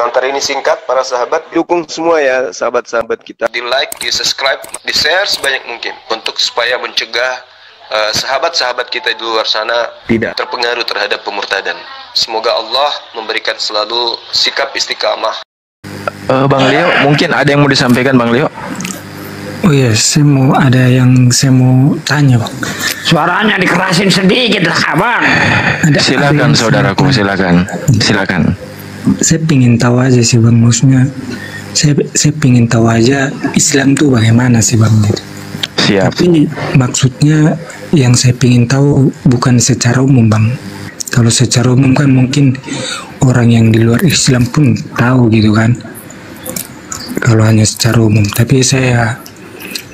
Pengantar ini singkat, para sahabat. Dukung semua ya sahabat-sahabat kita. Di like, di subscribe, di share sebanyak mungkin. Untuk supaya mencegah sahabat-sahabat kita di luar sana tidak terpengaruh terhadap pemurtadan. Semoga Allah memberikan selalu sikap istiqamah. Bang Leo, mungkin ada yang mau disampaikan Bang Leo? Oh iya, saya mau tanya Bang. Suaranya dikerasin sedikit lah Bang. Silakan saudaraku, silakan. Saya pingin tahu aja sih Bang, maksudnya saya pingin tahu aja Islam tuh bagaimana sih Bang. Siap. Tapi maksudnya yang saya pingin tahu bukan secara umum Bang. Kalau secara umum kan mungkin orang yang di luar Islam pun tahu gitu kan. Kalau hanya secara umum, tapi saya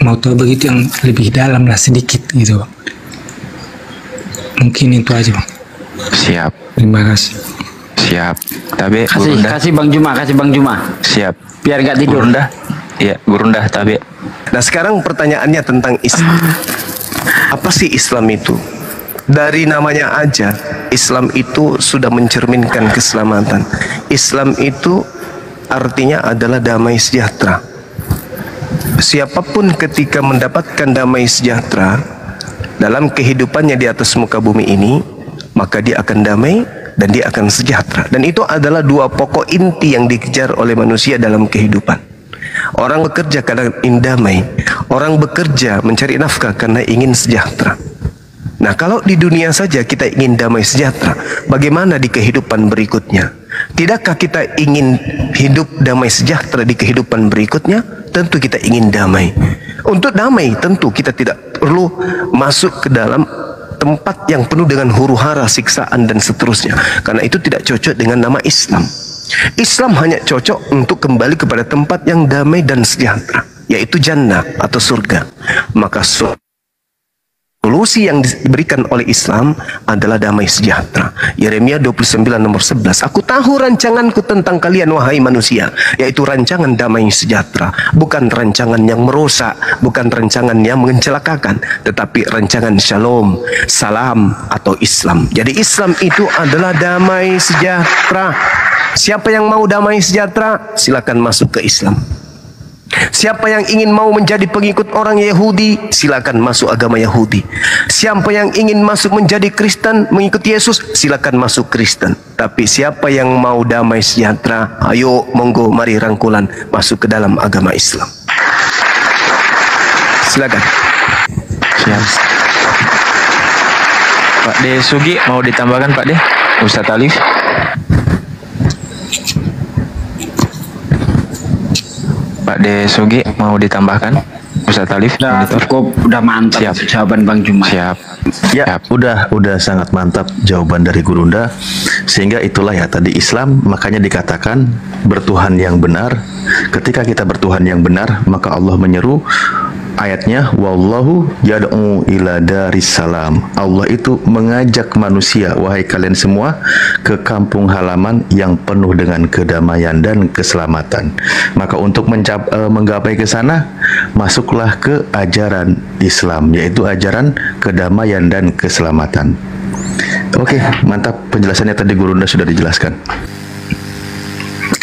mau tahu begitu yang lebih dalam lah sedikit gitu Bang. Mungkin itu aja Bang. Siap. Terima kasih. Siap. Tabe kasih Bang Juma. Siap. Biar gak tidur. Gurundah. Iya, Gurundah Tabe. Nah sekarang pertanyaannya tentang Islam. Apa sih Islam itu? Dari namanya aja, Islam itu sudah mencerminkan keselamatan. Islam itu artinya adalah damai sejahtera. Siapapun ketika mendapatkan damai sejahtera dalam kehidupannya di atas muka bumi ini, maka dia akan damai dan dia akan sejahtera. Dan itu adalah dua pokok inti yang dikejar oleh manusia dalam kehidupan. Orang bekerja karena ingin damai, orang bekerja mencari nafkah karena ingin sejahtera. Nah, kalau di dunia saja kita ingin damai sejahtera, bagaimana di kehidupan berikutnya? Tidakkah kita ingin hidup damai sejahtera di kehidupan berikutnya? Tentu kita ingin damai. Untuk damai, tentu kita tidak perlu masuk ke dalam tempat yang penuh dengan huru-hara, siksaan dan seterusnya. Karena itu tidak cocok dengan nama Islam. Islam hanya cocok untuk kembali kepada tempat yang damai dan sejahtera, yaitu jannah atau surga. Maka solusi yang diberikan oleh Islam adalah damai sejahtera. Yeremia 29 nomor 11. Aku tahu rancanganku tentang kalian wahai manusia, yaitu rancangan damai sejahtera, bukan rancangan yang merusak, bukan rancangan yang mencelakakan, tetapi rancangan shalom, salam atau Islam. Jadi Islam itu adalah damai sejahtera. Siapa yang mau damai sejahtera, silakan masuk ke Islam. Siapa yang ingin mau menjadi pengikut orang Yahudi, silakan masuk agama Yahudi. Siapa yang ingin masuk menjadi Kristen, mengikuti Yesus, silakan masuk Kristen. Tapi siapa yang mau damai sejahtera, ayo monggo mari rangkulan masuk ke dalam agama Islam. Silakan. Siap. Pak De Sugi mau ditambahkan Pak De? Ustadz Alif. Pak De Sugi mau ditambahkan? Ustadz Alif? Udah mantap. Siap. Jawaban Bang Juma. Siap. Ya, udah sangat mantap jawaban dari Gurunda. Sehingga itulah ya tadi Islam makanya dikatakan bertuhan yang benar. Ketika kita bertuhan yang benar, maka Allah menyeru ayatnya, wallahu yad'u ila darissalam. Allah itu mengajak manusia, wahai kalian semua, ke kampung halaman yang penuh dengan kedamaian dan keselamatan. Maka untuk menggapai ke sana, masuklah ke ajaran Islam, yaitu ajaran kedamaian dan keselamatan. Oke, mantap penjelasannya tadi Gurunda sudah dijelaskan.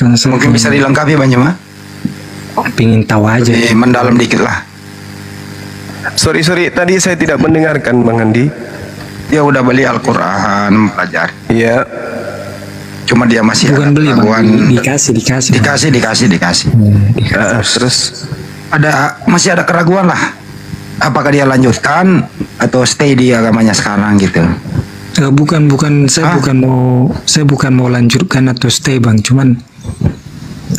Mungkin bisa dilengkapi Bang Juma? Pingin tahu aja. Mendalam dikit lah. Sorry, tadi saya tidak mendengarkan Bang Andi. Dia udah beli Al-Quran, belajar. Iya. Cuma dia masih bukan beli Bang, dikasih. Terus masih ada keraguan lah. Apakah dia lanjutkan atau stay di agamanya sekarang gitu? Bukan saya bukan mau lanjutkan atau stay Bang, cuman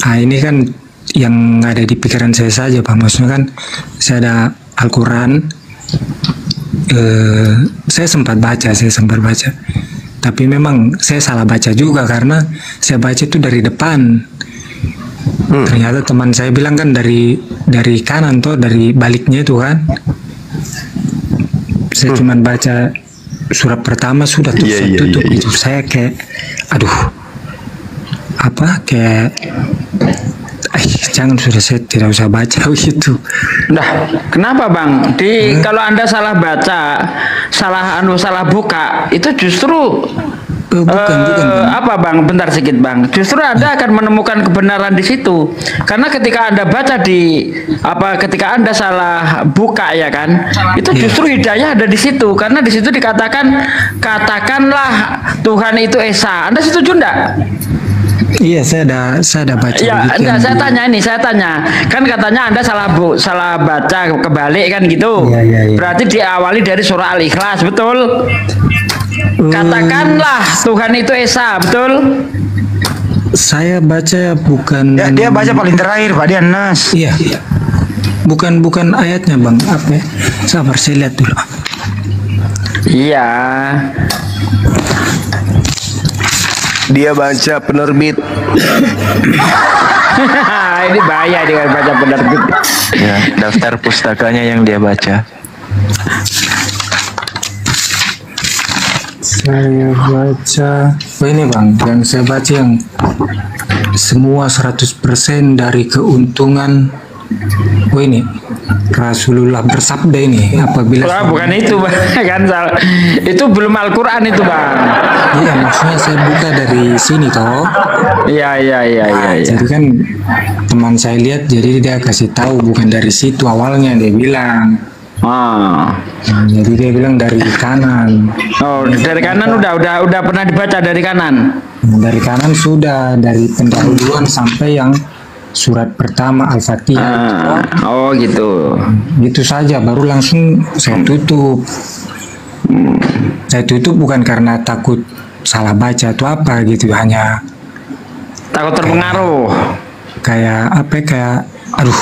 ini kan yang ada di pikiran saya saja Bang. Maksudnya kan saya ada Al-Quran, saya sempat baca, tapi memang saya salah baca juga karena saya baca itu dari depan. Ternyata teman saya bilang kan dari kanan tuh, dari baliknya itu kan. Saya cuma baca surat pertama sudah tuh saya tutup gitu. Saya kayak jangan, sudah saya tidak usah baca gitu. Nah, kenapa Bang? Kalau Anda salah baca, salah buka, itu justru Bukan, Bang. Apa Bang? Bentar sedikit Bang. Justru Anda akan menemukan kebenaran di situ. Karena ketika Anda baca ketika Anda salah buka ya kan, itu justru hidayah ada di situ. Karena di situ dikatakan, katakanlah Tuhan itu Esa. Anda setuju enggak? Iya, saya ada baca. Ya, begitu enggak, yang saya tanya. Kan katanya Anda salah baca kebalik kan gitu. Iya. Berarti diawali dari surah Al-Ikhlas, betul? Katakanlah Tuhan itu Esa, betul? Saya baca bukan. Ya, dia baca paling terakhir Pak Dian Nas. Iya. Bukan ayatnya Bang. Apa ya? Sabar, saya lihat dulu. Iya. Dia baca penerbit. Ini bahaya dengan baca penerbit. Ya, daftar pustakanya yang dia baca. Saya baca. Oh ini Bang, yang saya baca yang semua 100% dari keuntungan. Oh ini Rasulullah bersabda ini apabila Bukan itu Bang, kan salah. Itu belum Al-Qur'an itu Bang. Iya, maksudnya saya buka dari sini toh. Iya. Jadi kan teman saya lihat, jadi dia kasih tahu bukan dari situ awalnya, dia bilang. Ah. Nah, jadi dia bilang dari kanan. Oh, dari kanan udah pernah dibaca dari kanan. Nah, dari kanan sudah, dari pendahuluan sampai yang surat pertama Al-Fatihah. Oh gitu. Gitu saja, baru langsung saya tutup. Saya tutup bukan karena takut salah baca atau apa gitu, hanya Takut terpengaruh. kayak aduh,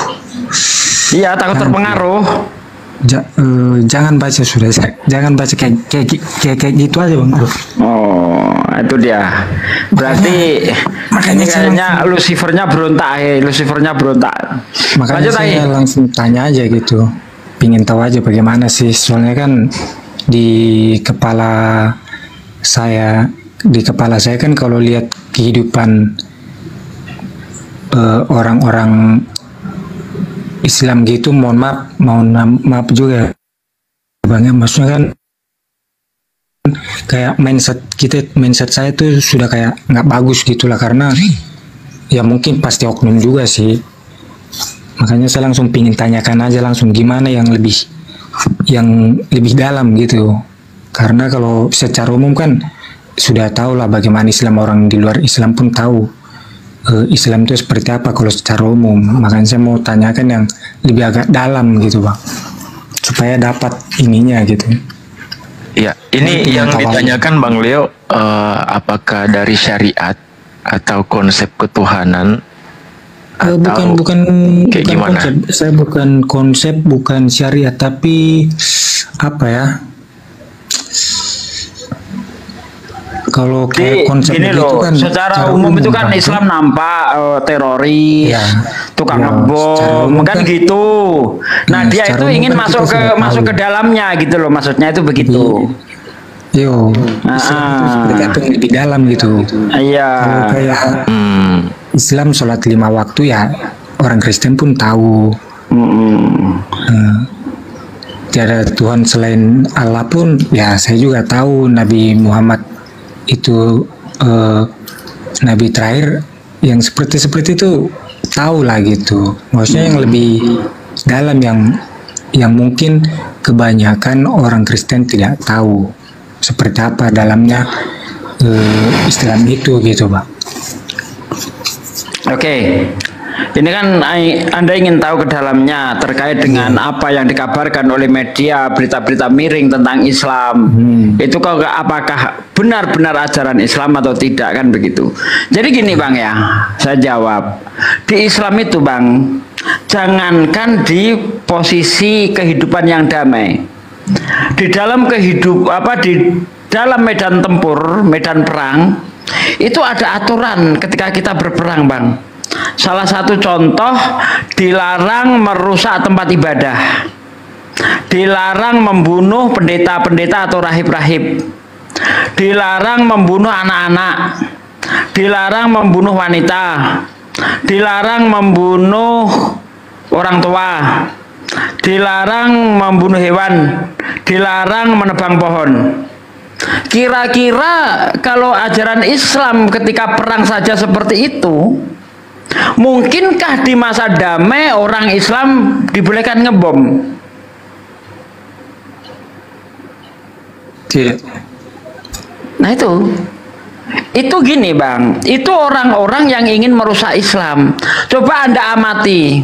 Iya, takut terpengaruh. jangan baca sudah, jangan baca kayak gitu aja Bang. Aduh. Oh, itu dia. Berarti Makanya ini kayaknya Lucifernya berontak. Makanya Lanjut, saya Ai. langsung tanya aja gitu, pingin tahu aja bagaimana sih, soalnya kan di kepala saya kan kalau lihat kehidupan orang-orang Islam gitu, mohon maaf juga Bang, ya, maksudnya kan kayak mindset saya tuh sudah kayak nggak bagus gitulah, karena ya mungkin pasti oknum juga sih. Makanya saya langsung pingin tanyakan aja langsung gimana yang lebih dalam gitu, karena kalau secara umum kan sudah tahu lah bagaimana Islam, orang di luar Islam pun tahu Islam itu seperti apa kalau secara umum. Makanya saya mau tanyakan yang lebih agak dalam gitu Bang, supaya dapat ininya gitu. Ya, ini Mungkin yang tahu. ditanyakan Bang Leo, apakah dari syariat atau konsep ketuhanan atau bukan kayak gimana? konsep. Saya bukan konsep, bukan syariat, tapi apa ya? Kalau kayak konsep Gini begitu loh, kan secara umum itu kan Bang. Islam nampak teroris, Iya. tukang Ya, secara ngebom, umum kan kan- gitu. Nah, Ya, dia secara itu umum ingin kan masuk kita ke sudah masuk tahu. ke dalamnya gitu loh, maksudnya itu begitu. Yo, Islam itu seperti apa yang lebih dalam gitu. Iya. Kalau kayak Hmm, Islam sholat 5 waktu ya orang Kristen pun tahu. Tiada Tuhan selain Allah pun ya saya juga tahu. Nabi Muhammad itu Nabi terakhir yang seperti itu tahu lah gitu. Maksudnya yang lebih dalam yang mungkin kebanyakan orang Kristen tidak tahu seperti apa dalamnya Islam itu gitu Bang. Oke. Ini kan Anda ingin tahu ke dalamnya terkait dengan apa yang dikabarkan oleh media, berita-berita miring tentang Islam. Itu apakah benar-benar ajaran Islam atau tidak, kan begitu. Jadi gini Bang ya, saya jawab. Di Islam itu Bang, jangankan di posisi kehidupan yang damai. Di dalam di dalam medan tempur, medan perang, itu ada aturan ketika kita berperang Bang. Salah satu contoh, dilarang merusak tempat ibadah, dilarang membunuh pendeta-pendeta atau rahib-rahib, dilarang membunuh anak-anak, dilarang membunuh wanita, dilarang membunuh orang tua, dilarang membunuh hewan, dilarang menebang pohon. Kira-kira kalau ajaran Islam ketika perang saja seperti itu, mungkinkah di masa damai orang Islam dibolehkan ngebom? Tidak. Nah itu gini Bang, itu orang-orang yang ingin merusak Islam. Coba Anda amati,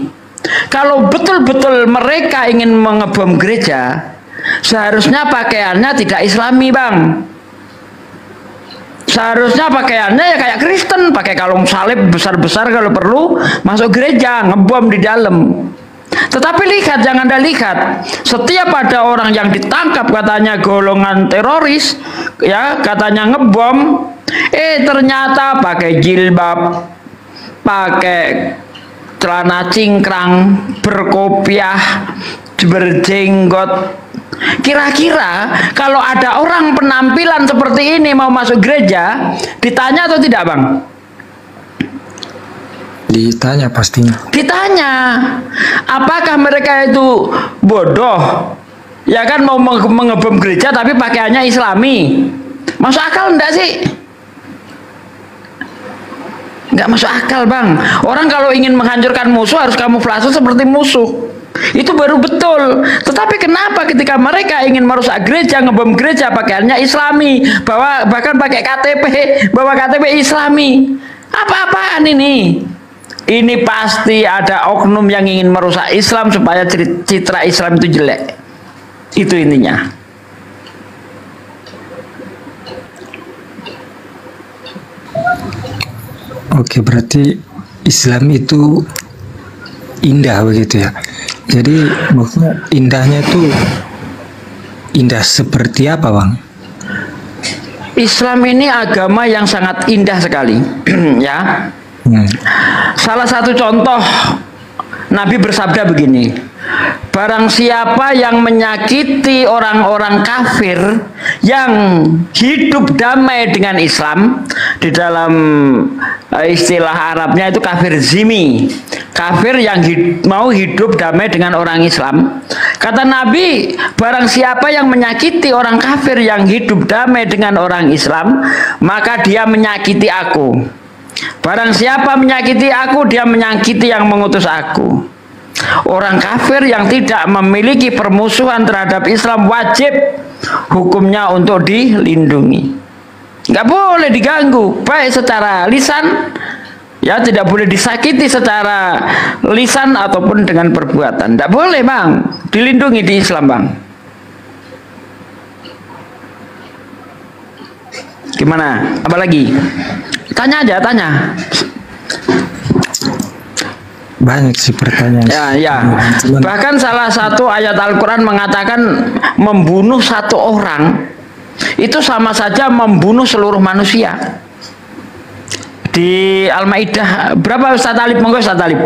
kalau betul-betul mereka ingin mengebom gereja, seharusnya pakaiannya tidak Islami Bang. Seharusnya pakaiannya ya kayak Kristen, pakai kalung salib besar-besar, kalau perlu masuk gereja ngebom di dalam. Tetapi lihat, yang Anda lihat, setiap ada orang yang ditangkap katanya golongan teroris, ya katanya ngebom, ternyata pakai jilbab, pakai celana cingkrang, berkopiah, berjenggot. Kira-kira kalau ada orang penampilan seperti ini mau masuk gereja, ditanya atau tidak Bang? Ditanya pastinya. Ditanya, apakah mereka itu bodoh? Ya kan, mau mengebom gereja tapi pakaiannya Islami. Masuk akal enggak sih? Enggak masuk akal Bang. Orang kalau ingin menghancurkan musuh harus kamuflase seperti musuh. Itu baru betul. Tetapi kenapa ketika mereka ingin merusak gereja, ngebom gereja, pakaiannya Islami, bahkan pakai KTP, bawa KTP Islami? Apa-apaan ini? Ini pasti ada oknum yang ingin merusak Islam supaya citra Islam itu jelek. Itu intinya. Oke, berarti Islam itu indah begitu ya. Jadi maksudnya indahnya itu indah seperti apa Bang? Islam ini agama yang sangat indah sekali. Ya. Salah satu contoh, Nabi bersabda begini, barang siapa yang menyakiti orang-orang kafir yang hidup damai dengan Islam, di dalam istilah Arabnya itu kafir zimi, kafir yang mau hidup damai dengan orang Islam. Kata Nabi, barang siapa yang menyakiti orang kafir yang hidup damai dengan orang Islam, maka dia menyakiti aku. Barang siapa menyakiti aku, dia menyakiti yang mengutus aku. Orang kafir yang tidak memiliki permusuhan terhadap Islam wajib hukumnya untuk dilindungi. Nggak boleh diganggu, baik secara lisan, ya tidak boleh disakiti secara lisan ataupun dengan perbuatan. Nggak boleh Bang, dilindungi di Islam Bang. Gimana? Apalagi? Tanya aja, tanya. Banyak sih pertanyaan. Ya. Bahkan salah satu ayat Al-Quran mengatakan membunuh satu orang itu sama saja membunuh seluruh manusia. Di Al-Maidah berapa Ustaz Talib? Monggo Ustaz Talib.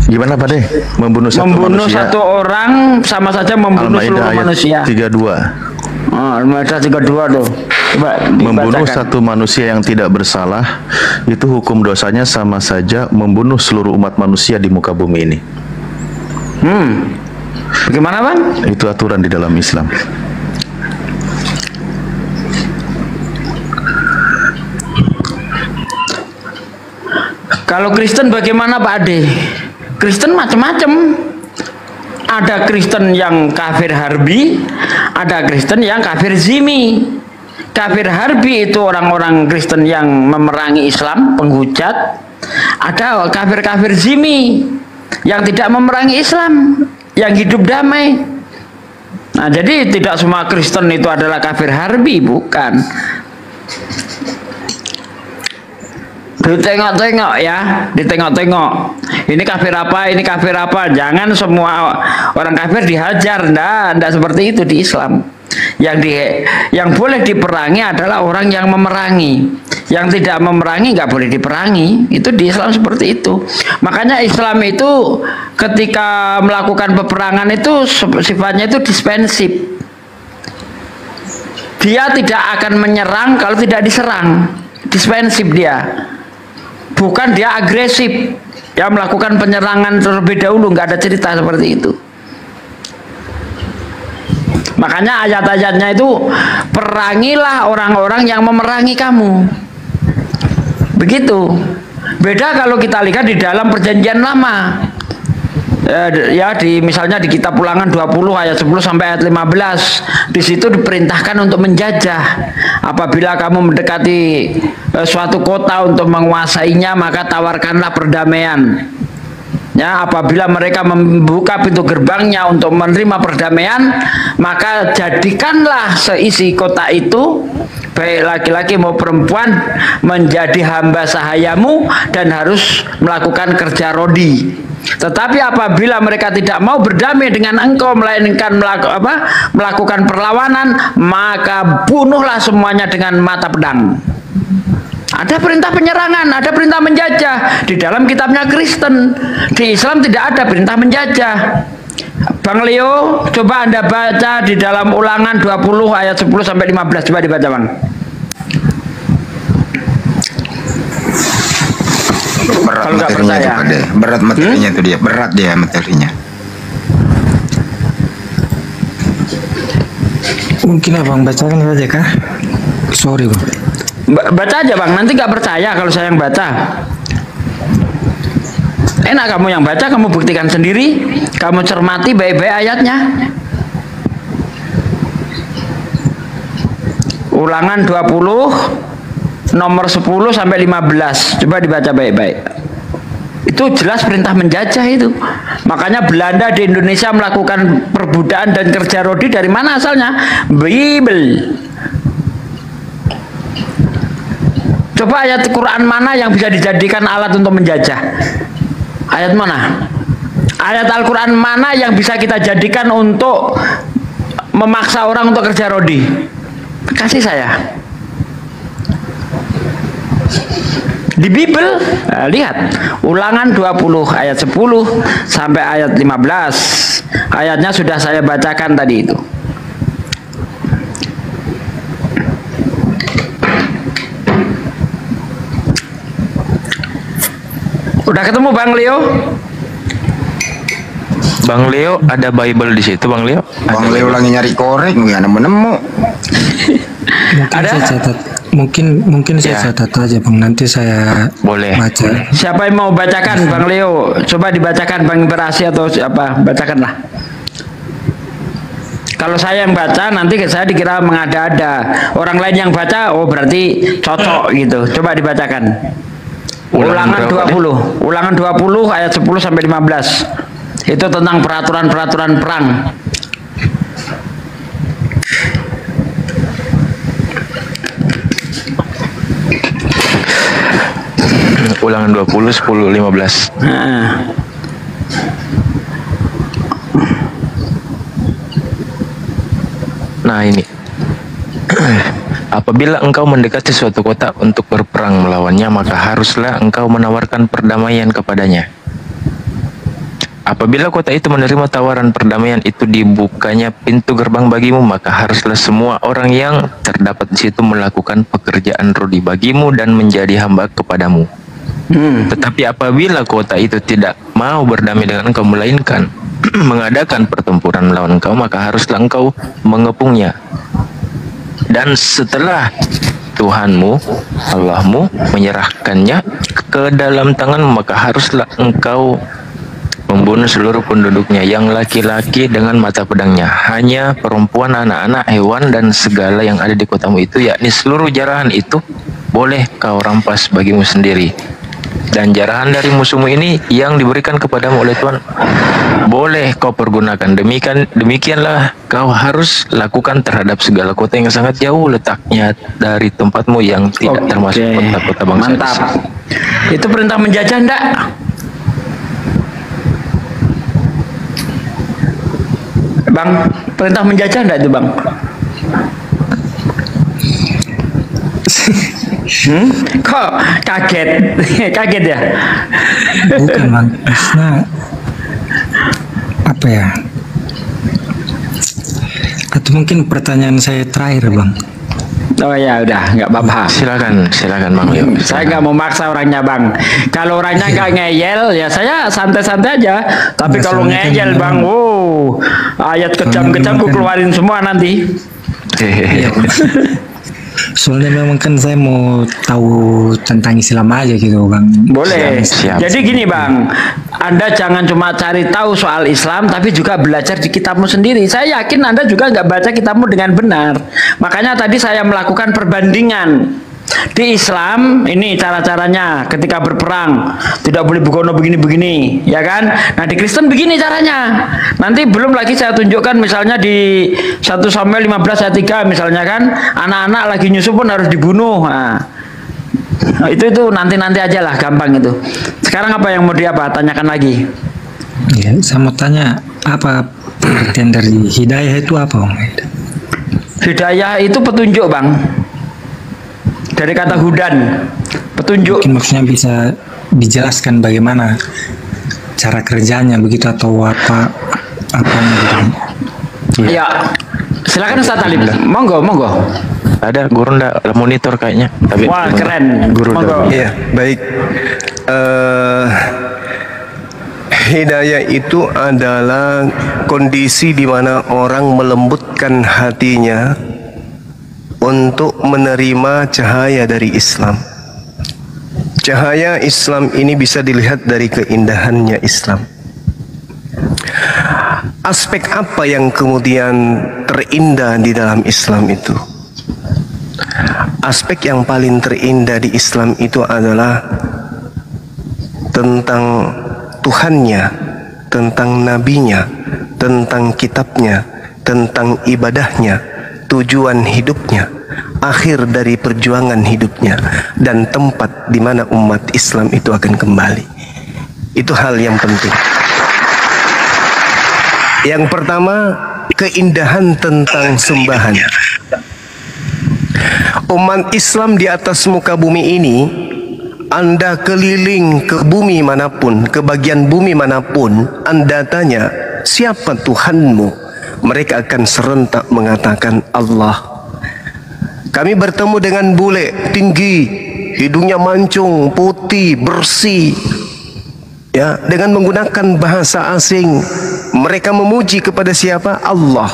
Gimana Pak Deh? Membunuh satu orang sama saja membunuh seluruh manusia. 32. Al-Maidah 32 tuh. Coba membunuh satu manusia yang tidak bersalah itu hukum dosanya sama saja membunuh seluruh umat manusia di muka bumi ini. Bagaimana Bang? Itu aturan di dalam Islam. Kalau Kristen bagaimana Pak Ade? Kristen macam-macam. Ada Kristen yang kafir harbi, ada Kristen yang kafir zimi. Kafir harbi itu orang-orang Kristen yang memerangi Islam, penghujat. Ada kafir-kafir zimi yang tidak memerangi Islam, yang hidup damai. Nah, jadi tidak semua Kristen itu adalah kafir harbi, bukan. Ditengok-tengok ya, ditengok-tengok. Ini kafir apa, ini kafir apa. Jangan semua orang kafir dihajar, ndak seperti itu di Islam. Yang boleh diperangi adalah orang yang memerangi. Yang tidak memerangi nggak boleh diperangi. Itu di Islam seperti itu. Makanya Islam itu ketika melakukan peperangan itu sifatnya itu dispensif. Dia tidak akan menyerang kalau tidak diserang. Dispensif dia. Bukan dia agresif, ya melakukan penyerangan terlebih dahulu, nggak ada cerita seperti itu. Makanya ayat-ayatnya itu perangilah orang-orang yang memerangi kamu. Begitu. Beda kalau kita lihat di dalam perjanjian lama. Ya misalnya di kitab Ulangan 20 ayat 10 sampai ayat 15, di situ diperintahkan untuk menjajah. Apabila kamu mendekati suatu kota untuk menguasainya, maka tawarkanlah perdamaian. Ya, apabila mereka membuka pintu gerbangnya untuk menerima perdamaian, maka jadikanlah seisi kota itu, baik laki-laki maupun perempuan, menjadi hamba sahayamu dan harus melakukan kerja rodi. Tetapi apabila mereka tidak mau berdamai dengan engkau, melainkan melakukan perlawanan, maka bunuhlah semuanya dengan mata pedang. Ada perintah penyerangan, ada perintah menjajah di dalam kitabnya Kristen. Di Islam tidak ada perintah menjajah. Bang Leo, coba Anda baca di dalam Ulangan 20 ayat 10 sampai 15, coba dibaca, Bang. Berat Kalau nggak materinya percaya. itu, Pak. Berat materinya itu dia, berat dia materinya. Mungkin abang bacakan saja kah? Sorry bang. Baca aja, Bang, nanti nggak percaya kalau saya yang baca. Enak kamu yang baca, kamu buktikan sendiri, kamu cermati baik-baik ayatnya. Ulangan 20 nomor 10 sampai 15. Coba dibaca baik-baik. Itu jelas perintah menjajah itu. Makanya Belanda di Indonesia melakukan perbudakan dan kerja rodi dari mana asalnya? Bible. Coba ayat Quran mana yang bisa dijadikan alat untuk menjajah? Ayat mana? Ayat Al-Quran mana yang bisa kita jadikan untuk memaksa orang untuk kerja rodi? Kasih saya. Di Bible, lihat Ulangan 20 ayat 10 sampai ayat 15. Ayatnya sudah saya bacakan tadi itu. Udah ketemu Bang Leo? Bang Leo, ada Bible di situ, Bang Leo? Bang Leo lagi nyari korek, nggak nemu-nemu. Mungkin Ada? saya catat. Mungkin saya Ya. catat aja bang. Nanti saya Boleh. baca. Siapa yang mau bacakan, Bang Leo? Coba dibacakan, Bang Berasi atau siapa? Bacakanlah. Kalau saya yang baca, nanti saya dikira mengada-ada. Orang lain yang baca, oh berarti cocok gitu. Coba dibacakan. Ulangan berapa 20. Ulangan 20 ayat 10 sampai 15. Itu tentang peraturan-peraturan perang. Ulangan 20, 10, 15. Nah, Nah ini. Apabila engkau mendekati suatu kota untuk berperang melawannya, maka haruslah engkau menawarkan perdamaian kepadanya. Apabila kota itu menerima tawaran perdamaian itu, dibukanya pintu gerbang bagimu, maka haruslah semua orang yang terdapat di situ melakukan pekerjaan rodi bagimu dan menjadi hamba kepadamu. Tetapi apabila kota itu tidak mau berdamai dengan engkau, melainkan mengadakan pertempuran melawan engkau, maka haruslah engkau mengepungnya. Dan setelah Tuhanmu, Allahmu, menyerahkannya ke dalam tanganmu, maka haruslah engkau membunuh seluruh penduduknya, yang laki-laki dengan mata pedangnya, hanya perempuan, anak-anak, hewan, dan segala yang ada di kotamu itu, yakni seluruh jarahan itu, boleh kau rampas bagimu sendiri. Dan jarahan dari musuhmu ini yang diberikan kepadamu oleh Tuhan, boleh kau pergunakan. Demikianlah kau harus lakukan terhadap segala kota yang sangat jauh letaknya dari tempatmu, yang tidak termasuk kota-kota bangsa. mantap. Itu perintah menjajah enggak? Bang, perintah menjajah enggak itu, Bang? Kok kaget? Kaget ya? Bukan bang. Maksudnya apa ya? Atau mungkin pertanyaan saya terakhir bang. Oh ya udah, nggak apa-apa. Silakan Bang. Yuk. Saya nggak mau maksa orangnya Bang. Kalau orangnya nggak ngeyel, ya saya santai-santai aja. Tapi Nah, kalau soalnya kan ngeyel Bang, wow, ayat kejam-kejam gue keluarin semua nanti. Iya. Soalnya memang kan saya mau tahu tentang Islam aja gitu Bang. Boleh. Siap. Jadi gini Bang, Anda jangan cuma cari tahu soal Islam, tapi juga belajar di kitabmu sendiri. Saya yakin Anda juga nggak baca kitabmu dengan benar. Makanya tadi saya melakukan perbandingan. Di Islam ini cara-caranya ketika berperang tidak boleh bukono begini-begini, ya kan? Nah di Kristen begini caranya. Nanti belum lagi saya tunjukkan misalnya di 1 Samuel 15 ayat 3 misalnya kan, anak-anak lagi nyusu pun harus dibunuh. Nah, itu nanti aja lah, gampang itu. Sekarang apa yang mau tanyakan lagi? Ya, saya mau tanya apa pengertian dari hidayah itu apa Bang? Hidayah itu petunjuk Bang. Dari kata hudan, petunjuk. Mungkin maksudnya bisa dijelaskan bagaimana cara kerjanya begitu atau apa gitu. Ya, silakan Ustaz Talib. Monggo. Ada guru ndak monitor kayaknya. Tapi Wah keren. Guru Monggo. Iya, baik. Hidayah itu adalah kondisi di mana orang melembutkan hatinya untuk menerima cahaya dari Islam. Cahaya Islam ini bisa dilihat dari keindahannya Islam. Aspek apa yang kemudian terindah di dalam Islam itu? Aspek yang paling terindah di Islam itu adalah tentang Tuhannya, tentang nabinya, tentang kitabnya, tentang ibadahnya, tujuan hidupnya, akhir dari perjuangan hidupnya, dan tempat di mana umat Islam itu akan kembali. Itu hal yang penting. Yang pertama, keindahan tentang sembahan. Umat Islam di atas muka bumi ini, Anda keliling ke bumi manapun, ke bagian bumi manapun, Anda tanya, siapa Tuhanmu? Mereka akan serentak mengatakan Allah. Kami bertemu dengan bule tinggi, hidungnya mancung, putih, bersih, ya, dengan menggunakan bahasa asing. Mereka memuji kepada siapa? Allah.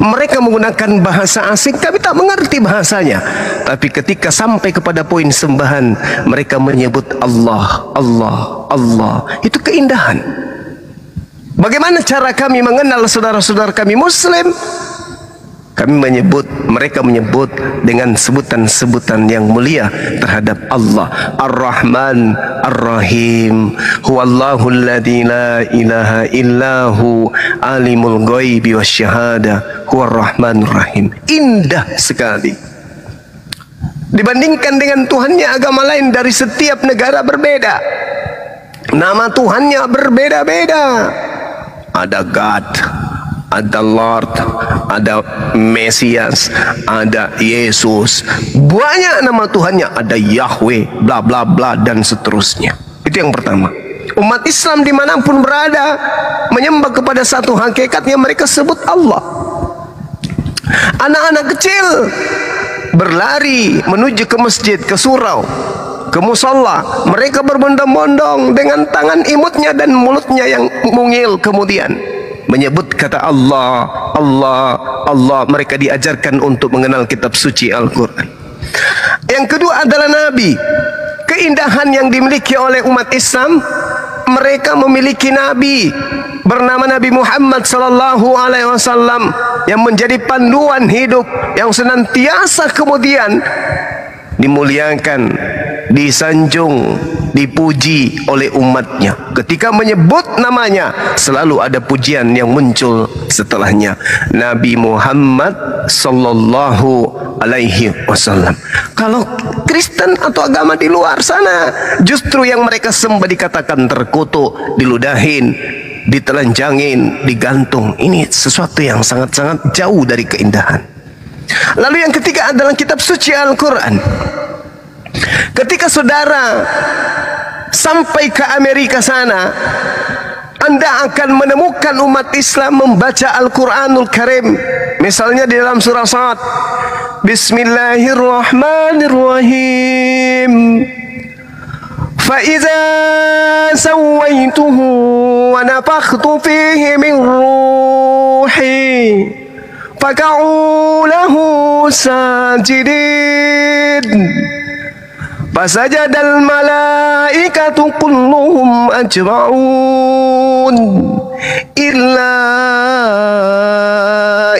Mereka menggunakan bahasa asing, kami tak mengerti bahasanya. Tapi ketika sampai kepada poin sembahan, mereka menyebut Allah, Allah, Allah. Itu keindahan. Bagaimana cara kami mengenal saudara-saudara kami Muslim? Kami mereka menyebut dengan sebutan-sebutan yang mulia terhadap Allah. Ar-Rahman, Ar-Rahim, Huwallahu alladzi la ilaha illahu, alimul ghaibi wasyahada, Huwar Rahmanur Rahim. Indah sekali. Dibandingkan dengan Tuhannya agama lain dari setiap negara berbeda. Nama Tuhannya berbeda-beda. Ada God, ada Lord, ada Mesias, ada Yesus. Banyak nama Tuhannya, ada Yahweh, bla bla bla dan seterusnya. Itu yang pertama. Umat Islam dimanapun berada menyembah kepada satu hakikat yang mereka sebut Allah. Anak-anak kecil berlari menuju ke masjid, ke surau, ke musola, mereka berbondong-bondong dengan tangan imutnya dan mulutnya yang mungil, kemudian menyebut kata Allah, Allah, Allah. Mereka diajarkan untuk mengenal kitab suci Al-Quran. Yang kedua adalah Nabi. Keindahan yang dimiliki oleh umat Islam, mereka memiliki Nabi bernama Nabi Muhammad sallallahu alaihi wasallam yang menjadi panduan hidup, yang senantiasa kemudian dimuliakan, disanjung, dipuji oleh umatnya. Ketika menyebut namanya, selalu ada pujian yang muncul setelahnya. Nabi Muhammad sallallahu alaihi wasallam. Kalau Kristen atau agama di luar sana, justru yang mereka sembah dikatakan terkutuk, diludahin, ditelanjangin, digantung. Ini sesuatu yang sangat-sangat jauh dari keindahan. Lalu yang ketiga adalah kitab suci Al-Quran. Ketika saudara sampai ke Amerika sana, Anda akan menemukan umat Islam membaca Al-Quranul Karim. Misalnya di dalam surah Sad, Bismillahirrahmanirrahim. فإذا سويته ونفخت فيه من روحي فقعوا له ساجدين فسجد الملائكة كلهم أجمعون إلا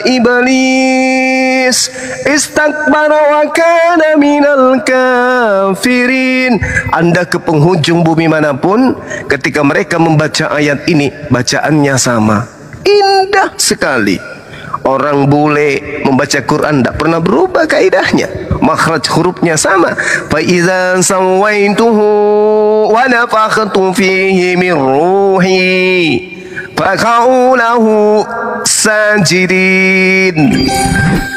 إبليس istakbar wa kana minal kafirin. Anda ke penghujung bumi manapun, ketika mereka membaca ayat ini, bacaannya sama, indah sekali. Orang bule membaca Quran tidak pernah berubah kaidahnya, makhraj hurufnya sama. Fa idza sawaituhu wa nafakhtu fihi min ruhi faka'u lahu sajidin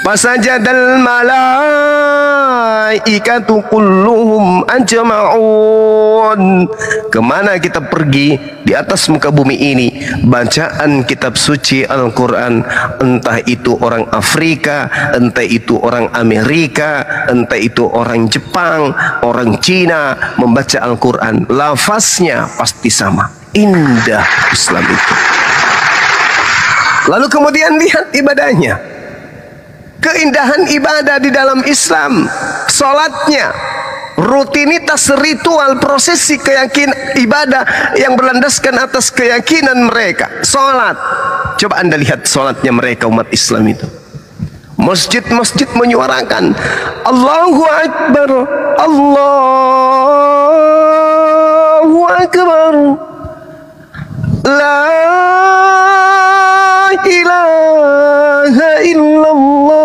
fasajadal malaikatu kulluhum ajma'un. Kemana kita pergi di atas muka bumi ini, bacaan kitab suci Al-Quran, entah itu orang Afrika, entah itu orang Amerika, entah itu orang Jepang, orang Cina, membaca Al-Quran, lafaznya pasti sama. Indah Islam itu. Lalu kemudian lihat ibadahnya, keindahan ibadah di dalam Islam, salatnya, rutinitas ritual prosesi keyakinan ibadah yang berlandaskan atas keyakinan mereka. Salat, coba Anda lihat salatnya mereka umat Islam itu. Masjid-masjid menyuarakan Allahu Akbar, Allahu Akbar, La ilaha illallah.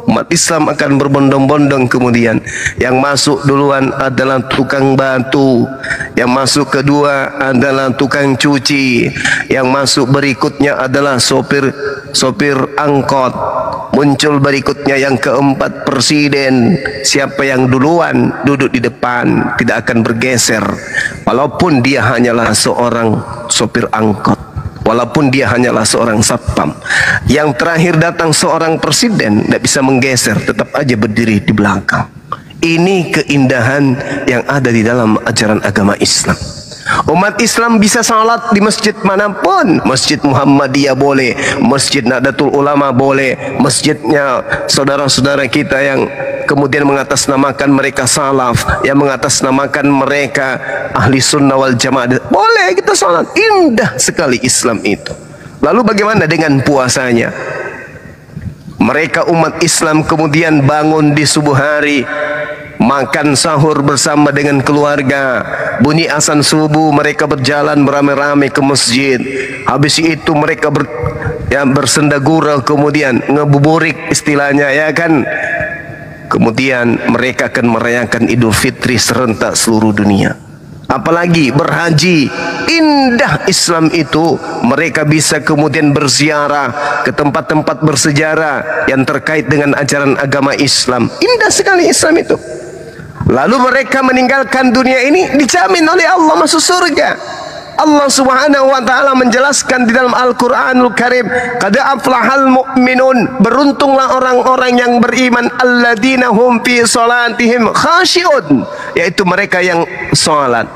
Umat Islam akan berbondong-bondong kemudian. Yang masuk duluan adalah tukang batu, yang masuk kedua adalah tukang cuci, yang masuk berikutnya adalah sopir angkot, muncul berikutnya yang keempat presiden. Siapa yang duluan duduk di depan tidak akan bergeser, walaupun dia hanyalah seorang sopir angkot, walaupun dia hanyalah seorang satpam. Yang terakhir datang seorang presiden, tidak bisa menggeser, tetap aja berdiri di belakang. Ini keindahan yang ada di dalam ajaran agama Islam. Umat Islam bisa salat di masjid manapun. Masjid Muhammadiyah boleh, Masjid Nahdlatul Ulama boleh, masjidnya saudara-saudara kita yang kemudian mengatasnamakan mereka salaf, yang mengatasnamakan mereka ahli sunnah wal jamaah, boleh kita salat. Indah sekali Islam itu. Lalu bagaimana dengan puasanya? Mereka umat Islam kemudian bangun di subuh hari, makan sahur bersama dengan keluarga, bunyi azan subuh, mereka berjalan beramai-ramai ke masjid. Habis itu mereka bersenda gurau, kemudian ngebuburik istilahnya, ya kan. Kemudian mereka akan merayakan Idul Fitri serentak seluruh dunia. Apalagi berhaji, indah Islam itu. Mereka bisa kemudian berziarah ke tempat-tempat bersejarah yang terkait dengan ajaran agama Islam. Indah sekali Islam itu. Lalu mereka meninggalkan dunia ini dijamin oleh Allah masuk surga. Allah Subhanahu wa taala menjelaskan di dalam Al-Qur'anul Karim, qad aflahal mu'minun, beruntunglah orang-orang yang beriman, alladzina hum fi salatihim khashi'un, yaitu mereka yang salat.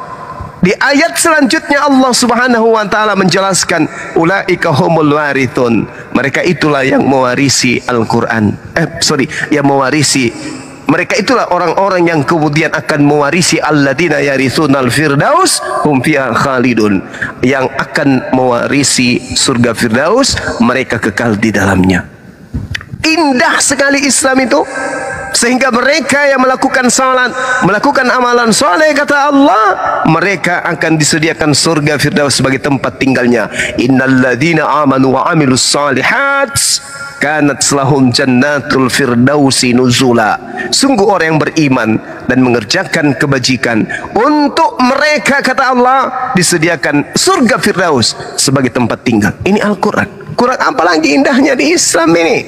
Di ayat selanjutnya Allah Subhanahu wa taala menjelaskan, ulaika humul warithun, mereka itulah yang mewarisi Al-Qur'an. Yang mewarisi, mereka itulah orang-orang yang kemudian akan mewarisi alladzina yarithunal firdaus hum fiha khalidun, yang akan mewarisi surga Firdaus, mereka kekal di dalamnya. Indah sekali Islam itu, sehingga mereka yang melakukan salat, melakukan amalan soleh, kata Allah, mereka akan disediakan surga Firdaus sebagai tempat tinggalnya. Innalladzina amanu wa amilus solihat kanat lahum jannatul firdausi nuzula. Sungguh orang yang beriman dan mengerjakan kebajikan, untuk mereka, kata Allah, disediakan surga Firdaus sebagai tempat tinggal. Ini Al-Quran. Quran apa lagi indahnya di Islam ini?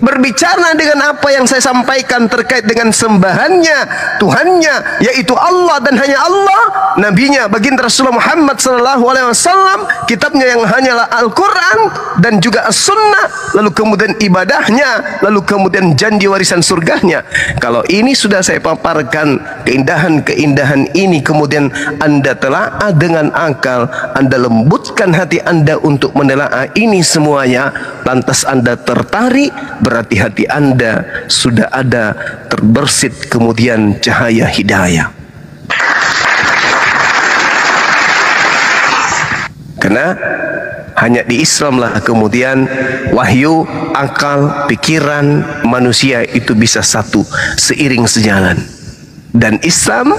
berbicara dengan apa yang saya sampaikan terkait dengan sembahannya, Tuhannya, yaitu Allah dan hanya Allah, nabinya baginda Rasulullah Muhammad SAW, kitabnya yang hanyalah Al-Quran dan juga As-Sunnah, lalu kemudian ibadahnya, lalu kemudian janji warisan surganya. Kalau ini sudah saya paparkan keindahan-keindahan ini, kemudian Anda telaah dengan akal, Anda lembutkan hati Anda untuk menelaah ini semuanya, lantas Anda tertarik, berarti hati Anda sudah ada terbersit kemudian cahaya hidayah. Karena hanya di Islamlah kemudian wahyu, akal, pikiran manusia itu bisa satu, seiring sejalan. Dan Islam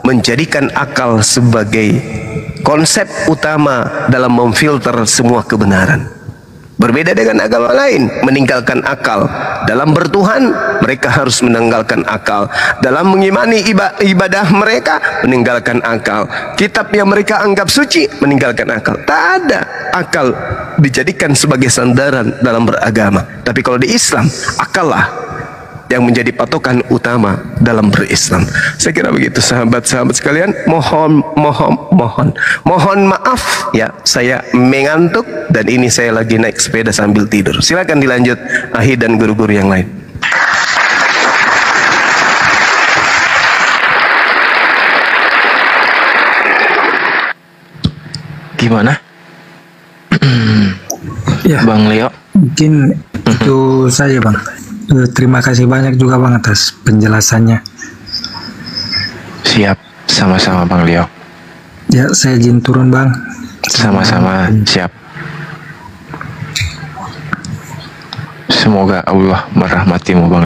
menjadikan akal sebagai konsep utama dalam memfilter semua kebenaran. Berbeda dengan agama lain, meninggalkan akal. Dalam bertuhan, mereka harus meninggalkan akal. Dalam mengimani ibadah mereka, meninggalkan akal. Kitab yang mereka anggap suci, meninggalkan akal. Tak ada akal dijadikan sebagai sandaran dalam beragama. Tapi kalau di Islam, akal lah yang menjadi patokan utama dalam berislam. Saya kira begitu sahabat-sahabat sekalian. Mohon maaf ya, saya mengantuk dan ini saya lagi naik sepeda sambil tidur. Silakan dilanjut Ahi dan guru-guru yang lain. Gimana? Ya, Bang Leo. mungkin itu saja Bang. Terima kasih banyak juga Bang atas penjelasannya. Siap, sama-sama Bang Leo. Ya, saya izin turun Bang. Sama-sama, siap. Semoga Allah merahmatimu Bang.